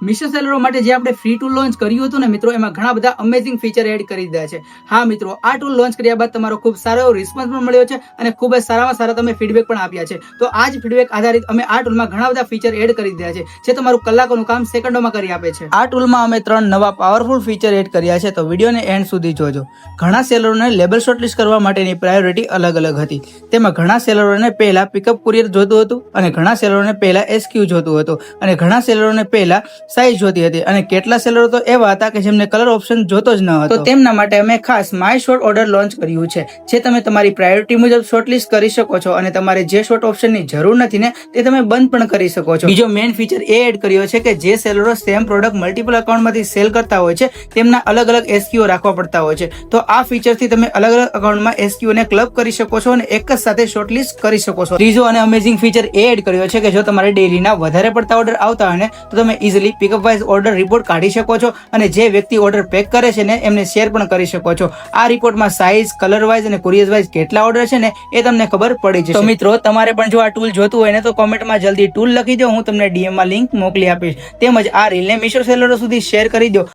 મીશો સેલરો માટે જે આપણે ફ્રી ટૂલ લોન્ચ કર્યું હતું ને મિત્રો, એમાં ઘણા બધા અમેઝિંગ ફીચર એડ કરી દીધા છે. હા મિત્રો, આ ટૂલ લોન્ચ કર્યા બાદ તમારો ખૂબ સારો એવો રિસ્પોન્સ પણ મળ્યો છે અને ખૂબ જ સારામાં સારા તમે ફીડબેક પણ આપ્યા છે. તો આ જ ફીડબેક આધારિત અમે આ ટૂલમાં ઘણા બધા ફીચર એડ કરી દીધા છે, જે તમારું કલાકોનું કામ સેકન્ડોમાં કરી આપે છે. આ ટૂલમાં અમે 3 નવા પાવરફુલ ફીચર એડ કર્યા છે, તો વિડીયોને એન્ડ સુધી જોજો. ઘણા સેલરોને લેબલ શોર્ટલિસ્ટ કરવા માટેની પ્રાયોરિટી અલગ અલગ હતી. તેમાં ઘણા સેલરોને પહેલા પિકઅપ કુરિયર જોતું હતું અને ઘણા સેલરોને પહેલા એસક્યુ જોતું હતું અને ઘણા સેલરોને પહેલા સાઇઝ જોતી હતી અને કેટલા સેલરો તો એવા હતા કે જેમને કલર ઓપ્શન જોતો જ ન હતો. તો તેમના માટે અમે ખાસ માય શોર્ટ ઓર્ડર લોન્ચ કર્યું છે, જે તમે તમારી પ્રાયોરિટી મુજબ શોર્ટલિસ્ટ કરી શકો છો અને તમારે જે શોર્ટ ઓપ્શનની જરૂર નથી ને તે તમે બંધ પણ કરી શકો છો. બીજો મેઇન ફીચર એ એડ કર્યો છે કે જે સેલરો સેમ પ્રોડક્ટ મલ્ટિપલ અકાઉન્ટમાંથી સેલ કરતા હોય છે, તેમના અલગ અલગ એસક્યુ રાખવા પડતા હોય છે. તો આ ફીચરથી તમે અલગ અલગ અકાઉન્ટમાં એસક્યુ ને ક્લબ કરી શકો છો અને એક જ સાથે શોર્ટલિસ્ટ કરી શકો છો. ત્રીજો અને અમેઝિંગ ફીચર એ એડ કર્યો છે કે જો તમારે ડેઈલીના વધારે પડતા ઓર્ડર આવતા હોય ને, તો તમે easily pickup wise order report કાઢી શકો છો અને જે વ્યક્તિ ઓર્ડર પેક કરે છે ને એમને શેર પણ કરી શકો છો. આ રિપોર્ટમાં સાઇઝ, કલર વાઇઝ અને કુરિયર વાઇઝ કેટલા ઓર્ડર છે ને એ તમને ખબર પડી જશે. તો મિત્રો, તમારે પણ જો આ ટૂલ જોતું હોય ને તો કોમેન્ટમાં જલ્દી ટૂલ લખી દો, હું તમને ડીએમ માં લિંક મોકલી આપીશ. તેમજ આ રીલને મીશો સેલરો સુધી શેર કરી દો.